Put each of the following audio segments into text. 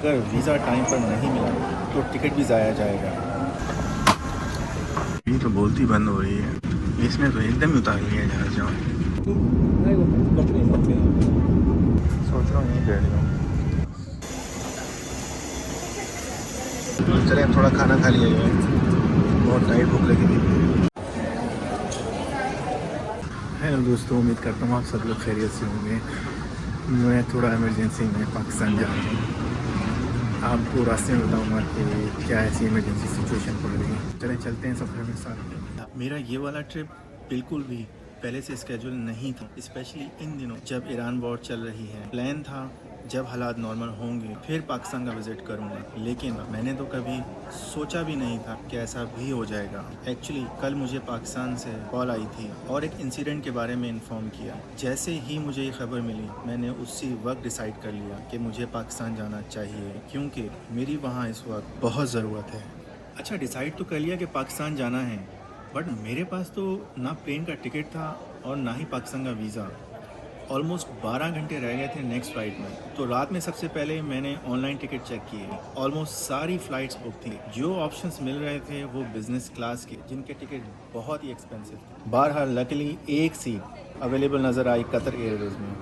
अगर visa time पर नहीं मिला तो टिकट भी ज़ाया जाएगा। ये तो बोलती बंद हो रही है, इसने तो एकदम ही उतार लिया जहाज जाओ। सोच रहा हूँ यहीं बैठ जाऊँ। चले थोड़ा खाना खा लिया जाए, बहुत टाइट भूख लगी थी। हेलो दोस्तों, उम्मीद करता हूँ आप सब लोग खैरियत से होंगे। मैं थोड़ा इमरजेंसी में पाकिस्तान जा रहा हूँ। आपको रास्ते में बताऊँगा कि क्या ऐसी इमरजेंसी सिचुएशन पड़ रही है। चलें चलते हैं सफ़र में साथ। मेरा ये वाला ट्रिप बिल्कुल भी पहले से स्केड्यूल नहीं था, स्पेशली इन दिनों जब ईरान वॉर चल रही है। प्लान था जब हालात नॉर्मल होंगे फिर पाकिस्तान का विज़िट करूंगा, लेकिन मैंने तो कभी सोचा भी नहीं था कि ऐसा भी हो जाएगा। एक्चुअली कल मुझे पाकिस्तान से कॉल आई थी और एक इंसिडेंट के बारे में इन्फॉर्म किया। जैसे ही मुझे ये खबर मिली मैंने उसी वक्त डिसाइड कर लिया कि मुझे पाकिस्तान जाना चाहिए, क्योंकि मेरी वहाँ इस वक्त बहुत ज़रूरत है। अच्छा, डिसाइड तो कर लिया कि पाकिस्तान जाना है, बट मेरे पास तो ना प्लेन का टिकट था और ना ही पाकिस्तान का वीज़ा। ऑलमोस्ट 12 घंटे रह गए थे नेक्स्ट फ़्लाइट में। तो रात में सबसे पहले मैंने ऑनलाइन टिकट चेक किए। ऑलमोस्ट सारी फ़्लाइट्स बुक थी। जो ऑप्शंस मिल रहे थे वो बिज़नेस क्लास के, जिनके टिकट बहुत ही एक्सपेंसिव थे। बहरहाल लकीली एक सीट अवेलेबल नज़र आई कतर एयरवेज़ में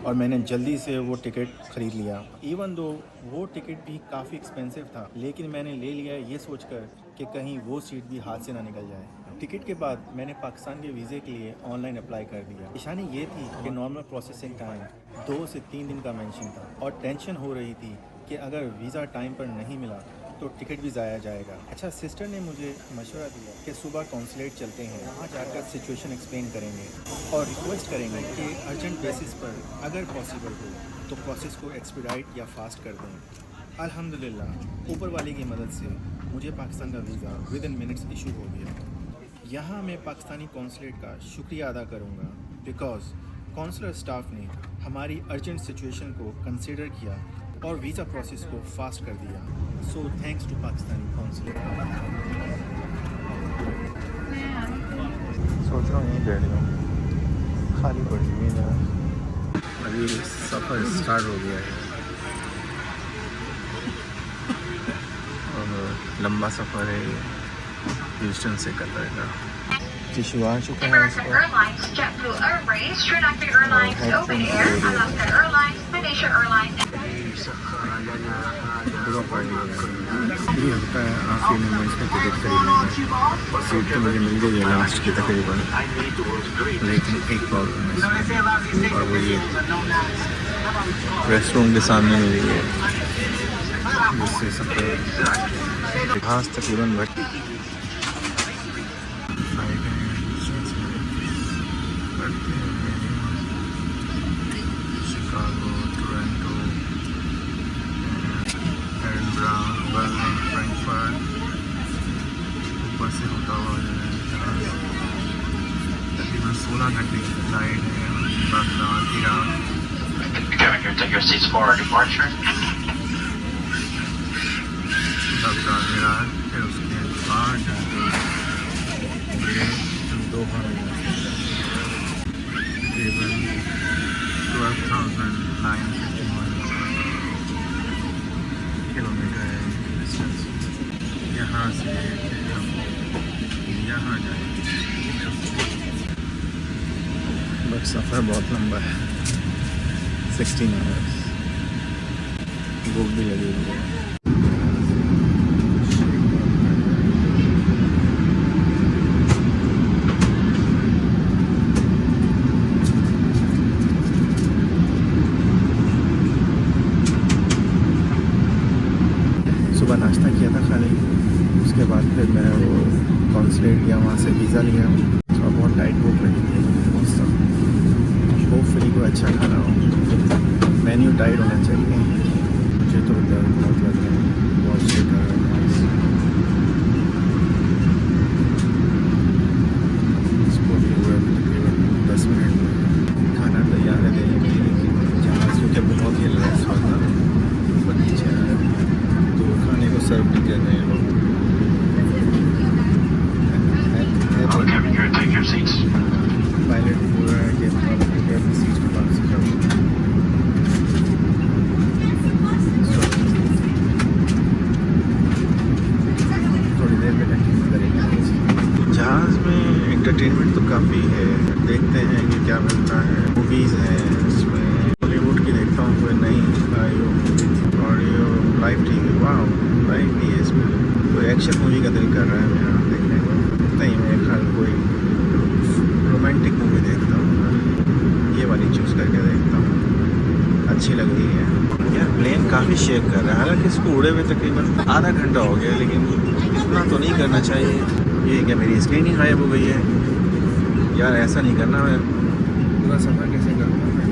और मैंने जल्दी से वो टिकट ख़रीद लिया। इवन दो वो टिकट भी काफ़ी एक्सपेंसिव था, लेकिन मैंने ले लिया ये सोचकर कि कहीं वो सीट भी हाथ से ना निकल जाए। टिकट के बाद मैंने पाकिस्तान के वीज़े के लिए ऑनलाइन अप्लाई कर दिया। निशानी ये थी कि नॉर्मल प्रोसेसिंग टाइम 2 से 3 दिन का मेंशन था और टेंशन हो रही थी कि अगर वीज़ा टाइम पर नहीं मिला तो टिकट भी ज़ाया जाएगा। अच्छा, सिस्टर ने मुझे मशवरा दिया कि सुबह कॉन्सुलेट चलते हैं, वहाँ जाकर सिचुएशन एक्सप्लेन करेंगे और रिक्वेस्ट करेंगे कि अर्जेंट बेसिस पर अगर पॉसिबल हो तो प्रोसेस को एक्सपीडाइट या फास्ट कर दें। अल्हम्दुलिल्लाह ऊपर वाले की मदद से मुझे पाकिस्तान का visa with in minutes issue हो गया। यहाँ मैं पाकिस्तानी कॉन्सुलेट का शुक्रिया अदा करूँगा, बिकॉज़ कॉन्सुलर स्टाफ ने हमारी अर्जेंट सिचुएशन को कंसिडर किया और वीज़ा प्रोसेस को फास्ट कर दिया। So thanks to Pakistani consulate. सोच रहा हूँ यहीं बैठ जाऊँ, खाली पड़ी हुई है। अभी सफ़र स्टार्ट हो गया है और लंबा सफ़र है ह्यूस्टन से कतर का। टिशू आ चुका है इसको। ये होता है आखिरी में मैं इसका टिकट खरीदूँगा। सीट तो मुझे मिल गई है लास्ट की तकरीबन, लेकिन एक प्रॉब्लम है इसमें और वो ये रेस्ट रूम के सामने मिली है, जिससे सफ़र घास तकरीबन भर Chicago, Toronto, Edinburgh, Berlin, Frankfurt, ऊपर से होता हुआ तकरीबन 16 घंटे की फ्लाइट है। Baghdad, Iran. Take your seats for departure. Baghdad, Iran, फिर उसके बाद जाके दोहा में तकरीबन 12,951 किलोमीटर है डिस्टेंस। यहाँ से हम यहाँ जाएंगे, बट सफ़र बहुत लंबा है, 16 आवर्स। भूख भी लगी हुई है। सुबह नाश्ता किया था खाली, उसके बाद फिर मैं वो कॉन्सुलेट गया, वहाँ से वीज़ा लिया और बहुत टाइट भूख लगी थी। होपफुली कोई अच्छा खाना हो, मेन्यू टाइट होना चाहिए। मुझे तो दर्द बहुत लग रहा है, बहुत शेक कर रहा है। इसको भी हुआ तकरीबन 10 मिनट में खाना तैयार है देने के लिए, लेकिन जहाज़ जो कि बहुत हिल रहा है इस वक्त, ऊपर नीचे आ रहा है, तो खाने को सर्व नहीं कर रहे हैं लोग। पायलट पूरा है कि अपनी सीट के पास से जाओ। देखते हैं कि क्या मिलता है। मूवीज़ हैं इसमें, बॉलीवुड की देखता हूँ कोई नई ऑडियो लाइव टीवी। वाह, लाइव भी है इसमें। कोई एक्शन मूवी का दिल कर रहा है मेरा देखने को। नहीं, मेरे ख्याल कोई रोमांटिक मूवी देखता हूँ, ये वाली चूज़ करके देखता हूँ, अच्छी लग रही है। यार प्लेन काफ़ी शेक कर रहा है, हालांकि इसको उड़े हुए तकरीबन आधा घंटा हो गया, लेकिन इतना तो नहीं करना चाहिए। ये क्या मेरी स्क्रीन ही गायब हो गई है यार, ऐसा नहीं करना। मैं पूरा सफ़र कैसे करूँगा मैं?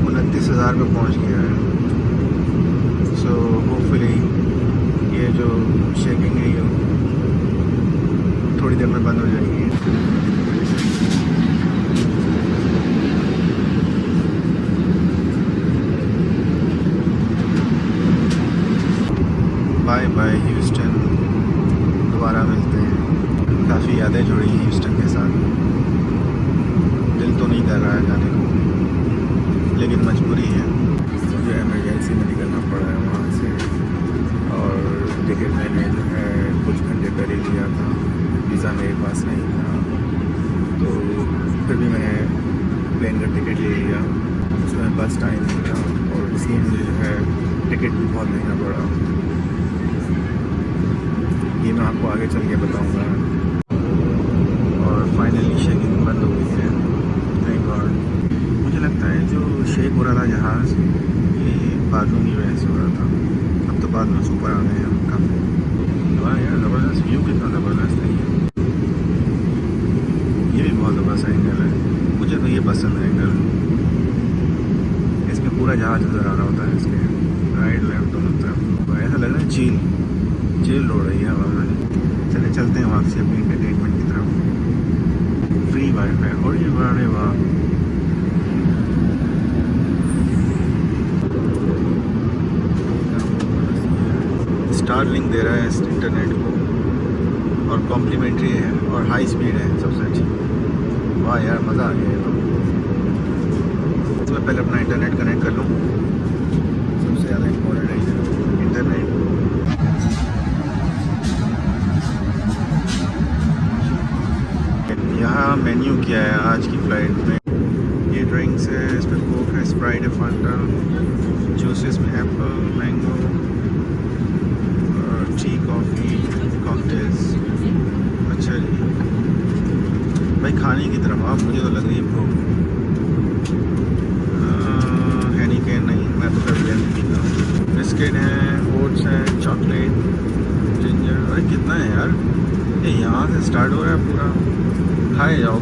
29,000 पे पहुँच गया है। सो होपफुली ये जो शेकिंग है ये थोड़ी देर में बंद हो जाएगी। बाय बाय ह्यूस्टन, दोबारा मिलते हैं। काफ़ी यादें जुड़ी हैं ह्यूस्टन के साथ। दिल तो नहीं कर रहा है जाने को, लेकिन मजबूरी है। मुझे इमरजेंसी में निकलना पड़ा है वहाँ से, और टिकट मैंने जो है कुछ घंटे पहले लिया था, वीज़ा मेरे पास नहीं था, तो फिर भी मैंने प्लेन का टिकट ले लिया। उसमें बस टाइम नहीं था, और इसलिए मुझे जो है टिकट भी बहुत महंगा पड़ा। ये मैं आपको आगे चल के बताऊँगा। और फाइनली शेकिंग बंद हो गई है, थैंक गॉड। मुझे लगता है जो शेक हो रहा था जहाज़, ये बादलों की वजह से हो रहा था। अब तो बाद में ऊपर आ गए हैं हम काफ़ी। वाह यार, ज़बरदस्त व्यू, कितना ज़बरदस्त है ये भी बहुत ज़बरदस्त एंगल है। मुझे तो ये पसंद है एंगल, इसमें पूरा जहाज़ नज़र आ रहा होता है, इसके राइट लेफ्ट दोनों तरफ। ऐसा लग रहा है झील उड़ रही है हवा में। चले चलते हैं वापसी अपनी एंटरटेनमेंट की तरफ। फ्री वाईफाई, और ये बड़े वाह। स्टारलिंक दे रहा है इस इंटरनेट को, और कॉम्प्लीमेंट्री है, और हाई स्पीड है सबसे अच्छी। वाह यार, मज़ा आ गया। तो मैं पहले अपना इंटरनेट कनेक्ट कर लूँ, सबसे ज़्यादा इम्पोर्टेंट है इंटरनेट। यहाँ मेन्यू क्या है आज की फ़्लाइट में? ये ड्रिंक्स है, इस पर कोक है, स्प्राइट है, फांटा, जूसेस में apple, mango, tea, coffee, cocktails. अच्छा जी भाई, खाने की तरफ आप, मुझे तो लग रही है भूख। हैनिकेन नहीं, मैं तो कर लिया पीता हूँ। बिस्किट हैं, ओट्स हैं, चॉकलेट, जिंजर। अरे कितना है यार, ये यहाँ से स्टार्ट हो रहा है पूरा। खाए जाओ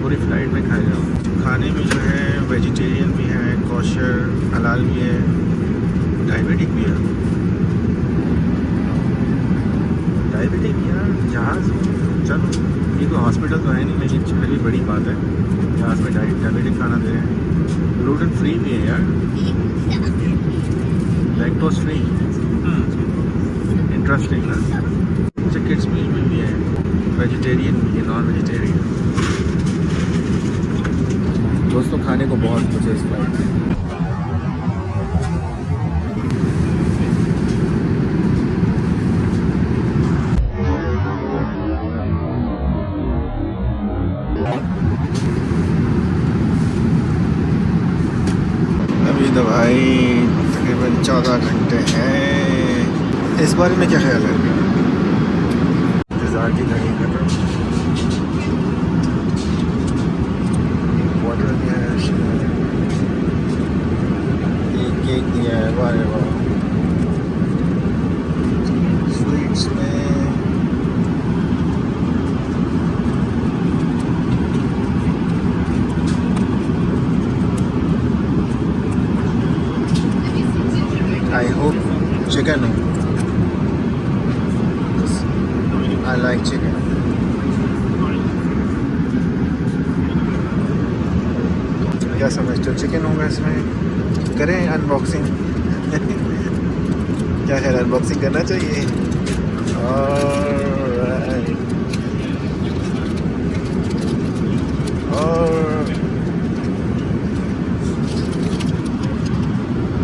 पूरी फ्लाइट में खाए जाओ। खाने में जो है वेजिटेरियन भी है, कॉशर, हलाल भी है, डायबिटिक भी है। डायबिटिक यार, जहाज़ चलो, ये कोई हॉस्पिटल तो है नहीं, लेकिन फिर भी बड़ी बात है जहाज़ में डायबिटिक खाना दे रहे हैं। ग्लूटेन फ्री भी है यार, लैक्टोज फ्री। इंटरेस्टिंग ना। अच्छा, किड्स मील में भी है, वेजिटेरियन भी है, नॉन वेजिटेरियन। दोस्तों खाने को बहुत कुछ है इस फ्लाइट में। अभी तो भाई तकरीबन 14 घंटे हैं। इस बारे में क्या ख्याल है? इंतज़ार की घड़ी कर रहा हूँ। वाटर दिया है, एक केक दिया है, वाह वाह। स्वीट्स में I hope chicken. I like chicken. क्या समझते हो, चिकन होगा इसमें? करें अनबॉक्सिंग? क्या ख्याल, अनबॉक्सिंग करना चाहिए? और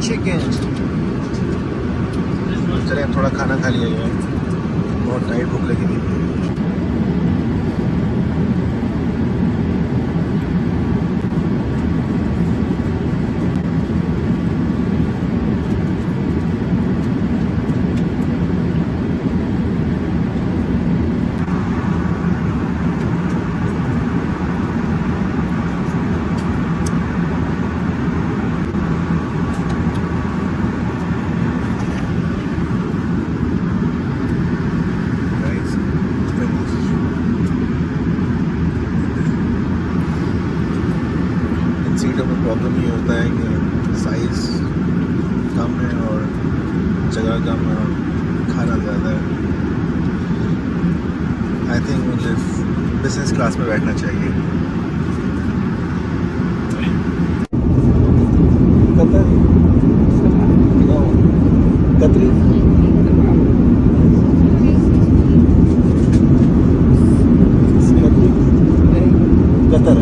चिकन। चले अब थोड़ा खाना खा लिया जाए, बहुत टाइट भूख लगी थी। प्रॉब्लम ये होता है कि साइज़ कम है और जगह कम है और खाना ज़्यादा है। आई थिंक मुझे बिजनेस क्लास में बैठना चाहिए। कतरी कतर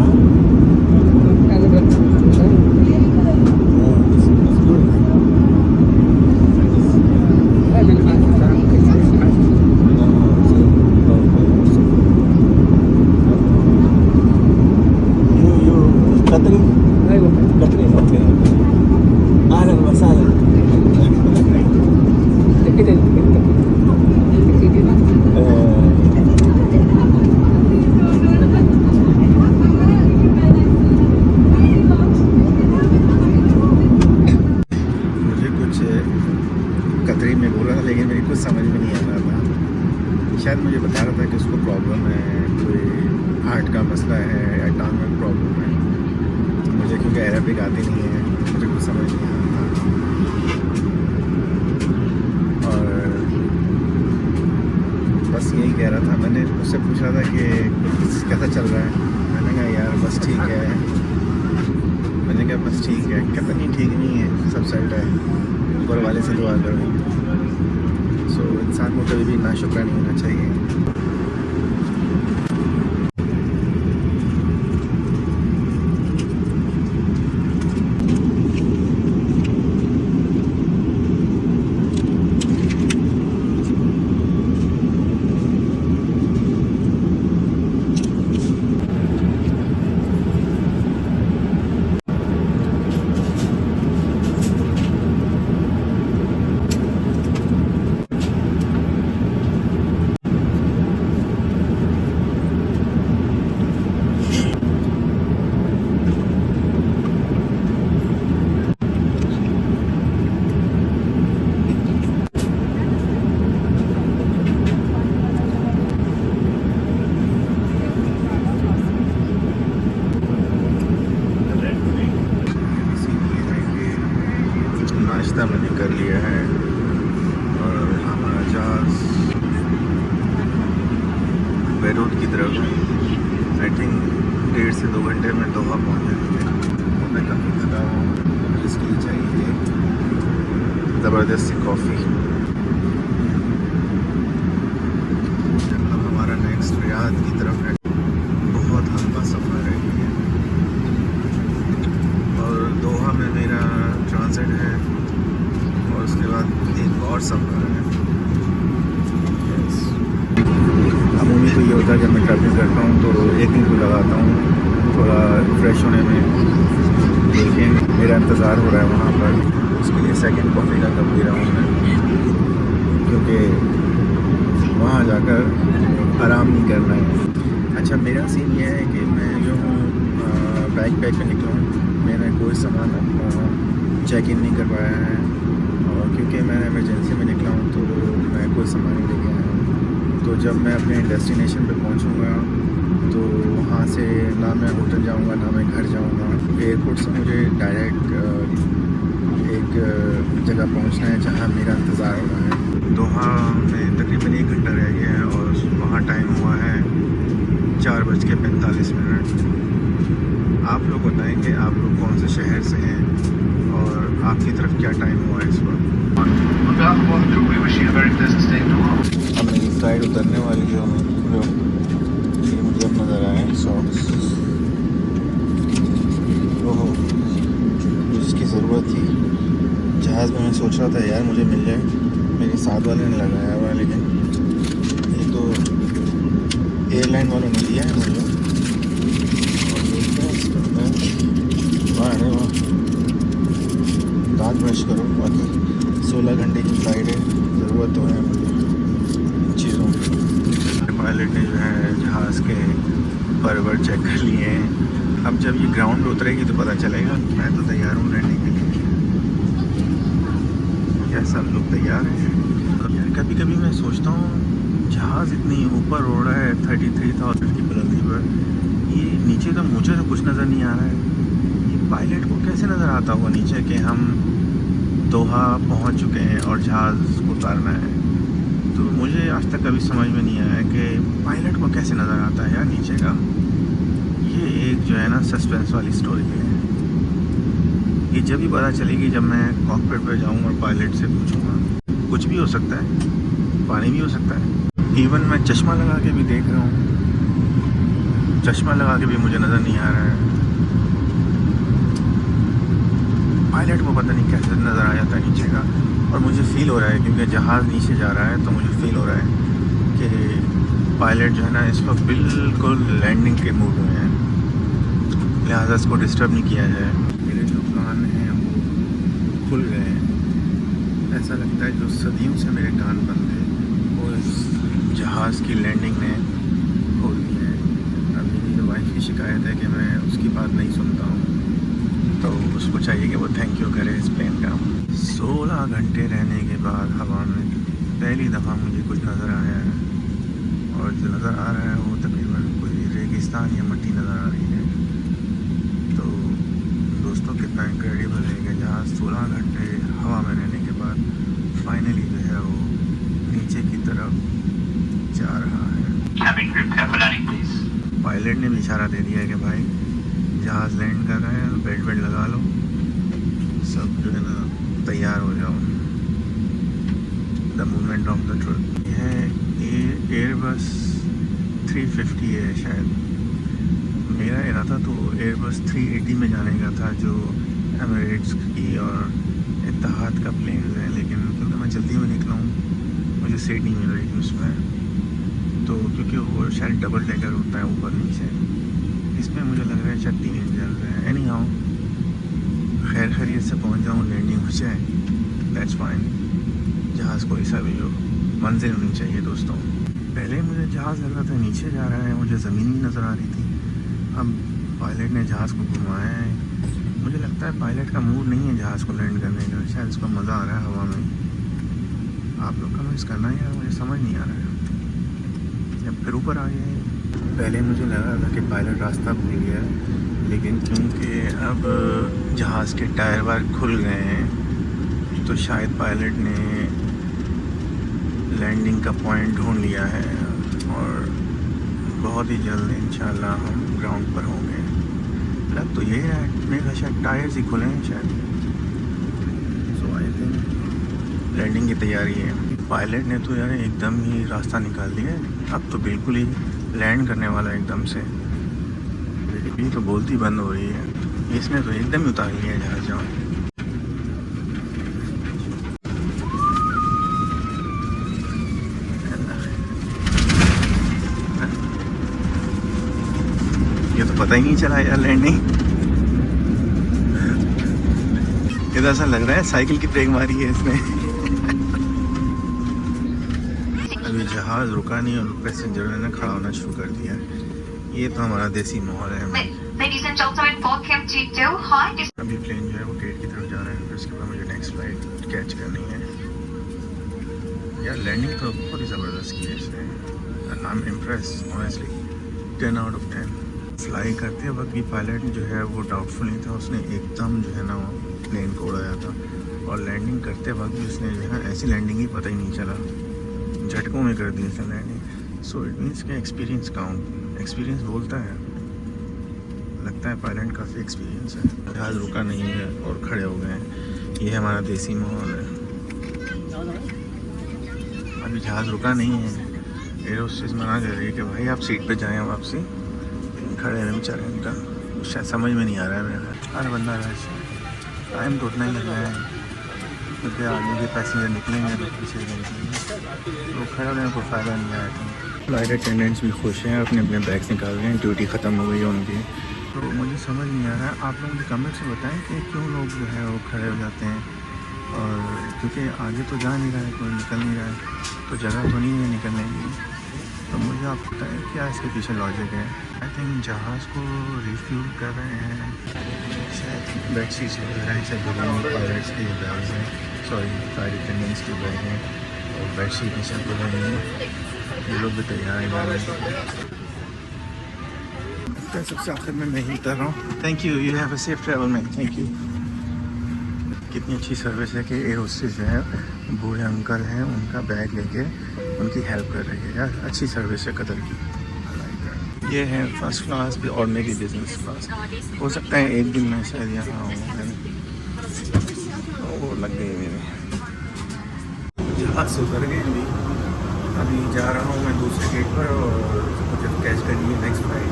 कतरी कतरी ओके अहलन वसहलन मुझे कुछ कतरी में बोला था लेकिन मेरी कुछ समझ में नहीं आ रहा था। शायद मुझे बता रहा था कि उसको प्रॉब्लम है, कोई हार्ट का मसला है या टांग में प्रॉब्लम है। मुझे क्योंकि अरबिक आती नहीं है, मुझे कुछ समझ नहीं आ रहा था। और बस यही कह रहा था। मैंने उससे पूछा था कि कैसा चल रहा है। मैंने कहा यार बस ठीक है। मैंने कहा बस ठीक है। कहता नहीं ठीक नहीं है, सब सेट है, ऊपर वाले से दुआ करो। सो इंसान को कभी भी नाशुक्रा नहीं होना चाहिए। नाश्ता मैंने कर लिया है और हमारा जहाज़ बेरूत की तरफ आई थिंक 1.5 से 2 घंटे में दोहा पहुँच जाएंगे। मैं काफ़ी थका हूँ, मुझे इसके लिए चाहिए ज़बरदस्त सी कॉफ़ी। अब हमारा नेक्स्ट रियाद की तरफ है। बहुत लंबा सफ़र है और दोहा में मेरा ट्रांजिट है और उसके बाद एक और सफ़र है। अमूमी तो ये होता है जब मैं ट्रैवलिंग करता हूँ तो 1 दिन तो लगाता हूँ थोड़ा फ्रेश होने में, लेकिन मेरा इंतज़ार हो रहा है वहाँ पर। उसके लिए सेकंड कॉफ़ी का कप पी रहा हूँ मैं, क्योंकि वहाँ जाकर आराम नहीं करना है। अच्छा, मेरा सीन ये है कि मैं जो हूँ बैग पैक में निकला हूँ। मैंने कोई सामान अपना चेक इन नहीं कर पाया है और क्योंकि मैं इमरजेंसी में निकला हूँ तो मैं कोई सामान नहीं लेके आया हूँ। तो जब मैं अपने डेस्टिनेशन पे पहुँचूँगा तो वहाँ से ना मैं होटल जाऊँगा ना मैं घर जाऊँगा। एयरपोर्ट से मुझे डायरेक्ट एक जगह पहुँचना है जहाँ मेरा इंतज़ार हो रहा है। दोहा में तकरीबन 1 घंटा रह गया है और वहाँ टाइम हुआ है 4:45। आप लोग बताएं कि आप लोग कौन से शहर से हैं और आपकी तरफ क्या टाइम हुआ है इस वक्त। अब मेरी फ्लाइट उतरने वाली है जो ये मुझे अब नज़र आए सॉक्स। ओहो, जिसकी ज़रूरत थी जहाज़ में। मैं सोच रहा था यार मुझे मिल जाए, मेरे साथ वाले ने लगाया हुआ, लेकिन ये तो एयरलाइन वालों ने दिया है मुझे। वाह अरे वाह, दांत ब्रश करो। बाकी 16 घंटे की फ्लाइट है, ज़रूरत तो है मुझे इन चीज़ों की। पायलट ने जो है जहाज़ के परवर चेक कर लिए हैं। अब जब ये ग्राउंड पे उतरेगी तो पता चलेगा। मैं तो तैयार हूँ लैंडिंग के लिए। क्या सब लोग तैयार हैं? कभी कभी मैं सोचता हूँ जहाज़ इतनी ऊपर उड़ रहा है 33,000 की बुलंदी पर, ये नीचे का मुझे तो कुछ नज़र नहीं आ रहा है। ये पायलट को कैसे नज़र आता होगा नीचे कि हम दोहा पहुंच चुके हैं और जहाज़ उतारना है। तो मुझे आज तक कभी समझ में नहीं आया कि पायलट को कैसे नज़र आता है यार नीचे का। ये एक जो है ना सस्पेंस वाली स्टोरी है। ये जब भी पता चलेगी जब मैं कॉकपिट पे जाऊँ और पायलट से पूछूँगा। कुछ भी हो सकता है, पानी भी हो सकता है। इवन मैं चश्मा लगा के भी देख रहा हूँ, चश्मा लगा के भी मुझे नज़र नहीं आ रहा है। पायलट को पता नहीं कैसे नज़र आ जाता है नीचे का। और मुझे फ़ील हो रहा है क्योंकि जहाज़ नीचे जा रहा है तो मुझे फ़ील हो रहा है कि पायलट जो है ना इस वक्त बिल्कुल लैंडिंग के मूड में है, लिहाजा इसको डिस्टर्ब नहीं किया जाए। मेरे जो कान हैं वो खुल गए हैं। ऐसा लगता है जो सदियों से मेरे कान बंद थे वो इस जहाज़ की लैंडिंग ने खोल दिए हैं। अब मेरी वाइफ की शिकायत है कि मैं उसकी बात नहीं सुनता हूँ, तो उसको चाहिए कि वो थैंक यू करे इस प्लेन का। 16 घंटे रहने के बाद हवा में पहली दफ़ा मुझे कुछ नज़र आया है, और जो नज़र आ रहा है वो तकरीबन कोई रेगिस्तान या मिट्टी नज़र आ रही है। तो दोस्तों कितना इनक्रेडिबल है कि जहाँ 16 घंटे हवा में रहने के बाद फाइनली जो है वो नीचे की तरफ जा रहा है। पायलट ने भी इशारा दे दिया है कि भाई जहाज़ लैंड कर रहा है, बेल्ट वेल्ट लगा लो, सब जो है ना तैयार हो जाओ। The movement of the truth. यह एयरबस 350 है शायद। मेरा इरादा तो एयरबस 380 में जाने का था, जो एमिरेट्स की और इत्तेहाद का प्लेन है, लेकिन क्योंकि मैं जल्दी में निकला हूँ मुझे सीट नहीं मिल रही थी उसमें। तो क्योंकि वो शायद डबल डेकर होता है ऊपर नीचे, इसमें मुझे लग रहा है शायद 3 इंजन है। एनी हाउ खैर खैरियत से पहुंच जाऊँ, लैंडिंग हो जाए, दैट्स फाइन। जहाज़ कोई सा भी हो, मंजिल होनी चाहिए दोस्तों। पहले मुझे जहाज़ लग रहा था नीचे जा रहा है, मुझे ज़मीन ही नज़र आ रही थी। अब पायलट ने जहाज़ को घुमाया है। मुझे लगता है पायलट का मूड नहीं है जहाज़ को लैंड करने का, शायद उसको मज़ा आ रहा है हवा में। आप लोग कमेंट्स करना यार, मुझे समझ नहीं आ रहा है। जब फिर ऊपर आ गए, पहले मुझे लगा था कि पायलट रास्ता भूल गया, लेकिन क्योंकि अब जहाज़ के टायर वायर खुल गए हैं तो शायद पायलट ने लैंडिंग का पॉइंट ढूंढ लिया है, और बहुत ही जल्द इंशाल्लाह हम ग्राउंड पर होंगे। लग तो यही रहा है, मेरे ख्याल शायद टायर्स ही खुले हैं शायद। सो आई थिंक लैंडिंग की तैयारी है। पायलट ने तो यार एकदम ही रास्ता निकाल दिया है, अब तो बिल्कुल ही लैंड करने वाला एकदम से। ये तो बोलती बंद हो रही है, इसने तो एकदम ही उतार लिया जहाज़ जहाँ। ये तो पता ही नहीं चला यार लैंडिंग। ये तो ऐसा लग रहा है साइकिल की ब्रेक मारी है इसने। अभी जहाज़ रुका नहीं और पैसेंजरों ने खड़ा होना शुरू कर दिया। ये तो हमारा देसी माहौल है। अभी प्लेन जो है वो गेट की तरफ जा रहा है, फिर उसके बाद मुझे नेक्स्ट फ्लाइट कैच करनी है। यार लैंडिंग तो बहुत ही ज़बरदस्त की है इसने। I am impressed honestly, 10 out of 10। Fly करते वक्त भी पायलट जो है वो डाउटफुल नहीं था, उसने एकदम जो है ना प्लेन को उड़ाया था। और लैंडिंग करते वक्त भी उसने जो है ऐसी लैंडिंग ही पता ही नहीं चला, झटकों में कर दी उसने लैंडिंग। सो इट मीन्स के एक्सपीरियंस काउंट, एक्सपीरियंस बोलता है। लगता है पायलट काफ़ी एक्सपीरियंस है। जहाज़ रुका नहीं है और खड़े हो गए हैं, ये हमारा देसी माहौल है। अभी जहाज़ रुका नहीं है, एयर होस्टेस मना कर रही है कि भाई आप सीट पे जाएं वापसी। खड़े हैं बेचारे, इनका शायद समझ में नहीं आ रहा है मेरा। हर बंदा रश है, टाइम तो उतना ही लग रहा है क्योंकि आगे के पैसेंजर निकलेंगे तो पीछे निकलेंगे, वो खड़े होने को फ़ायदा नहीं आया था। फ्लाइट अटेंडेंट्स भी खुश हैं, अपने अपने बैग्स निकाल रहे हैं, ड्यूटी ख़त्म हो गई है उनकी। तो मुझे समझ नहीं आ रहा है, आप लोग मुझे कमेंट से बताएं कि क्यों लोग जो है वो खड़े हो जाते हैं। और क्योंकि आगे तो जा नहीं रहा है, कोई निकल नहीं रहा है, तो जगह तो नहीं है निकलने की। तो मुझे आप बताएं क्या इसके पीछे लॉजिक है। आई थिंक जहाज़ को रिफ्यूल कर रहे हैं, शायद बेड शीट्स वगैरह से पायलट्स के बैग्स हैं, सॉरी फ्लाइट अटेंडेंट्स के बैग हैं, और बेड शीट नीचे धो रहे हैं। ये लोग भी तैयार हैं। लगता है सबसे आखिर में मैं ही उतर रहा हूँ। Thank you, you have a safe travel man, thank you. कितनी अच्छी सर्विस है कि एयर होस्टेस जो है बूढ़े अंकल हैं, उनका बैग लेके उनकी हेल्प कर रही है। यार अच्छी सर्विस है कतर की। ये है फर्स्ट क्लास भी और मेरी बिजनेस क्लास। हो सकता है एक दिन में शायद यहाँ आऊँ। वो लग गई मेरी जहाज से उतर गए। अभी जा रहा हूँ मैं दूसरे गेट पर और मुझे कैच करनी है नेक्स्ट फ्लाइट।